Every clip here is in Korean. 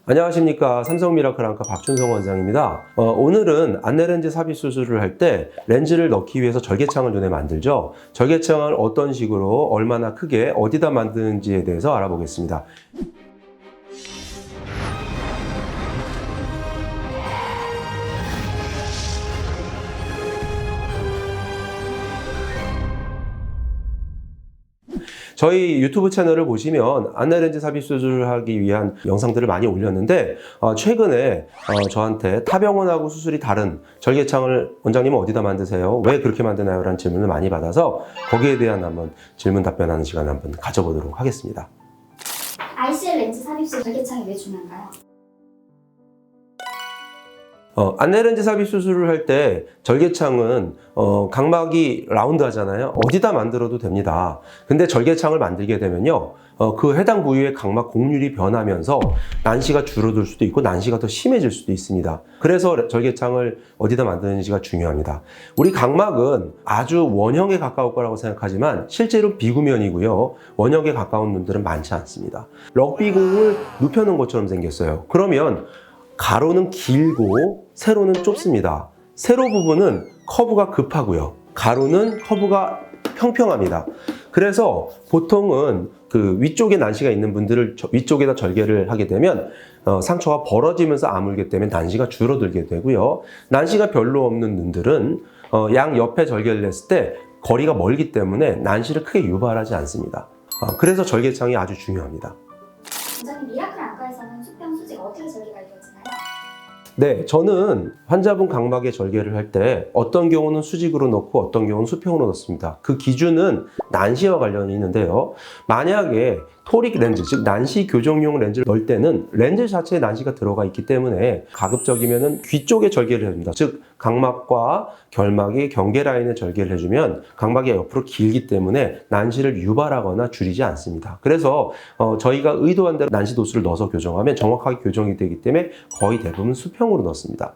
안녕하십니까. 삼성 미라클 안과 박준성 원장입니다. 오늘은 안내렌즈 삽입 수술을 할 때 렌즈를 넣기 위해서 절개창을 눈에 만들죠. 절개창을 어떤 식으로 얼마나 크게 어디다 만드는지에 대해서 알아보겠습니다. 저희 유튜브 채널을 보시면 안내렌즈 삽입 수술을 하기 위한 영상들을 많이 올렸는데 최근에 저한테 타병원하고 수술이 다른 절개창을 원장님은 어디다 만드세요? 왜 그렇게 만드나요? 라는 질문을 많이 받아서 거기에 대한 한번 질문 답변하는 시간을 한번 가져보도록 하겠습니다. ICL 렌즈 삽입술 절개창이 왜 중요한가요? 안내렌즈 삽입 수술을 할 때 절개창은 각막이 라운드 하잖아요. 어디다 만들어도 됩니다. 근데 절개창을 만들게 되면요, 그 해당 부위의 각막 곡률이 변하면서 난시가 줄어들 수도 있고 난시가 더 심해질 수도 있습니다. 그래서 절개창을 어디다 만드는지가 중요합니다. 우리 각막은 아주 원형에 가까울 거라고 생각하지만 실제로 비구면이고요. 원형에 가까운 눈들은 많지 않습니다. 럭비공을 눕혀놓은 것처럼 생겼어요. 그러면 가로는 길고 세로는 좁습니다. 세로 부분은 커브가 급하고요. 가로는 커브가 평평합니다. 그래서 보통은 그 위쪽에 난시가 있는 분들을 위쪽에다 절개를 하게 되면 상처가 벌어지면서 아물게 되면 난시가 줄어들게 되고요. 난시가 별로 없는 눈들은 양 옆에 절개를 했을 때 거리가 멀기 때문에 난시를 크게 유발하지 않습니다. 그래서 절개창이 아주 중요합니다. 원장님, 미라클 안과에서는 수평, 수직 어떻게 절개가 이루어지나요? 네, 저는 환자분 각막에 절개를 할 때 어떤 경우는 수직으로 넣고 어떤 경우는 수평으로 넣습니다. 그 기준은 난시와 관련이 있는데요. 만약에 토릭 렌즈, 즉 난시 교정용 렌즈를 넣을 때는 렌즈 자체에 난시가 들어가 있기 때문에 가급적이면은 귀 쪽에 절개를 해줍니다. 즉 각막과 결막의 경계 라인에 절개를 해주면 각막이 옆으로 길기 때문에 난시를 유발하거나 줄이지 않습니다. 그래서 저희가 의도한 대로 난시 도수를 넣어서 교정하면 정확하게 교정이 되기 때문에 거의 대부분 수평으로 넣습니다.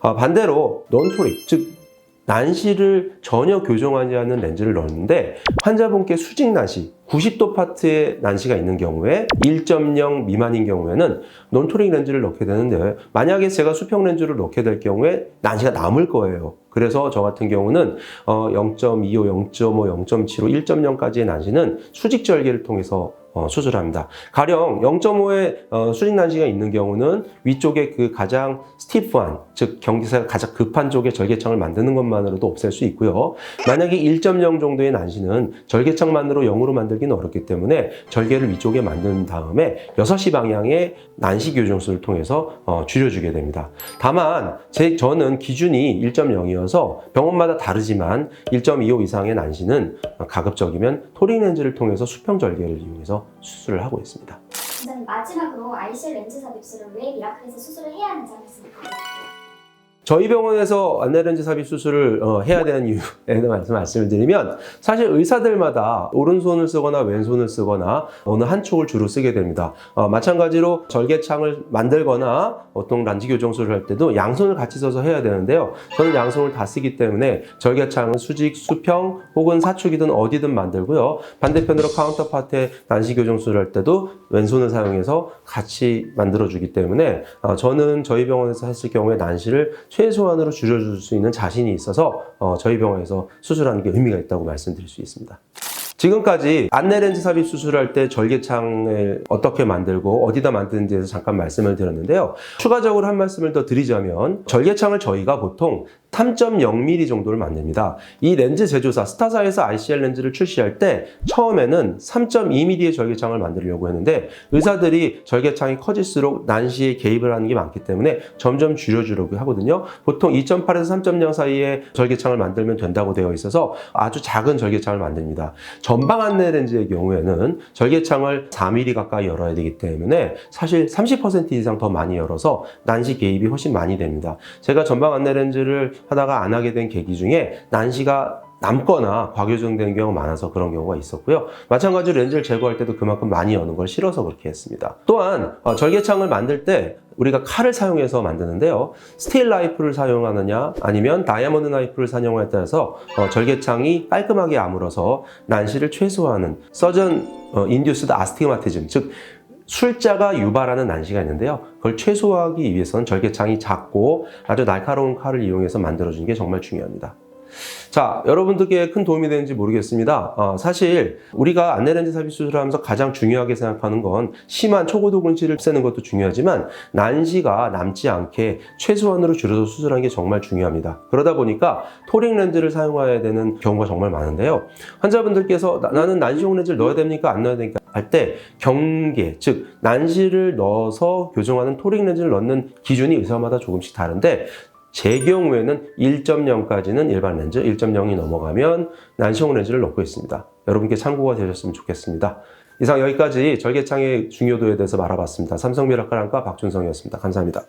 반대로 논토릭, 즉 난시를 전혀 교정하지 않는 렌즈를 넣었는데 환자분께 수직 난시, 90도 파트의 난시가 있는 경우에 1.0 미만인 경우에는 논토릭 렌즈를 넣게 되는데, 만약에 제가 수평 렌즈를 넣게 될 경우에 난시가 남을 거예요. 그래서 저 같은 경우는 0.25, 0.5, 0.75, 1.0까지의 난시는 수직 절개를 통해서 수술합니다. 가령 0.5의 수직 난시가 있는 경우는 위쪽에 그 가장 스티프한, 즉 경계사가 가장 급한 쪽에 절개창을 만드는 것만으로도 없앨 수 있고요. 만약에 1.0 정도의 난시는 절개창만으로 0으로 만들기는 어렵기 때문에 절개를 위쪽에 만든 다음에 6시 방향의 난시 교정술을 통해서 줄여주게 됩니다. 다만 저는 기준이 1.0이어서 병원마다 다르지만 1.25 이상의 난시는 가급적이면 토릭 렌즈를 통해서 수평 절개를 이용해서 수술을 하고 있습니다. 원장님, 마지막으로 ICL 렌즈 삽입술을 왜 미라클에서 수술을 해야 하는지 한 말씀 부탁드립니다. 저희 병원에서 안내렌즈 삽입 수술을 해야 되는 이유에 대해서 말씀을 드리면, 사실 의사들마다 오른손을 쓰거나 왼손을 쓰거나 어느 한쪽을 주로 쓰게 됩니다. 마찬가지로 절개창을 만들거나 보통 란지 교정술을 할 때도 양손을 같이 써서 해야 되는데요. 저는 양손을 다 쓰기 때문에 절개창은 수직, 수평 혹은 사축이든 어디든 만들고요. 반대편으로 카운터파트의 난시 교정술을 할 때도 왼손을 사용해서 같이 만들어주기 때문에 저는 저희 병원에서 했을 경우에 난시를 최소한으로 줄여줄 수 있는 자신이 있어서 저희 병원에서 수술하는 게 의미가 있다고 말씀드릴 수 있습니다. 지금까지 안내렌즈 삽입 수술할 때 절개창을 어떻게 만들고 어디다 만드는지에 대해서 잠깐 말씀을 드렸는데요. 추가적으로 한 말씀을 더 드리자면, 절개창을 저희가 보통 3.0mm 정도를 만듭니다. 이 렌즈 제조사 스타사에서 ICL 렌즈를 출시할 때 처음에는 3.2mm의 절개창을 만들려고 했는데 의사들이 절개창이 커질수록 난시에 개입을 하는 게 많기 때문에 점점 줄여주려고 하거든요. 보통 2.8에서 3.0 사이의 절개창을 만들면 된다고 되어 있어서 아주 작은 절개창을 만듭니다. 전방 안내 렌즈의 경우에는 절개창을 4mm 가까이 열어야 되기 때문에 사실 30% 이상 더 많이 열어서 난시 개입이 훨씬 많이 됩니다. 제가 전방 안내 렌즈를 하다가 안 하게 된 계기 중에 난시가 남거나 과교정된 경우가 많아서 그런 경우가 있었고요. 마찬가지로 렌즈를 제거할 때도 그만큼 많이 여는 걸 싫어서 그렇게 했습니다. 또한 절개창을 만들 때 우리가 칼을 사용해서 만드는데요. 스틸 나이프를 사용하느냐 아니면 다이아몬드 나이프를 사용하느냐에 따라서 절개창이 깔끔하게 아물어서 난시를 최소화하는 서전 인듀스드 아스티그마티즘, 즉 술자가 유발하는 난시가 있는데요. 그걸 최소화하기 위해서는 절개창이 작고 아주 날카로운 칼을 이용해서 만들어주는 게 정말 중요합니다. 자, 여러분들께 큰 도움이 되는지 모르겠습니다. 사실 우리가 안내렌즈 삽입 수술을 하면서 가장 중요하게 생각하는 건 심한 초고도 근시를 없애는 것도 중요하지만 난시가 남지 않게 최소한으로 줄여서 수술하는 게 정말 중요합니다. 그러다 보니까 토릭 렌즈를 사용해야 되는 경우가 정말 많은데요. 환자분들께서 나는 난시용 렌즈를 넣어야 됩니까? 안 넣어야 됩니까? 할 때 경계, 즉 난시를 넣어서 교정하는 토릭 렌즈를 넣는 기준이 의사마다 조금씩 다른데 제 경우에는 1.0까지는 일반 렌즈, 1.0이 넘어가면 난시용 렌즈를 넣고 있습니다. 여러분께 참고가 되셨으면 좋겠습니다. 이상 여기까지 절개창의 중요도에 대해서 알아봤습니다. 삼성미라클 안과 박준성이었습니다. 감사합니다.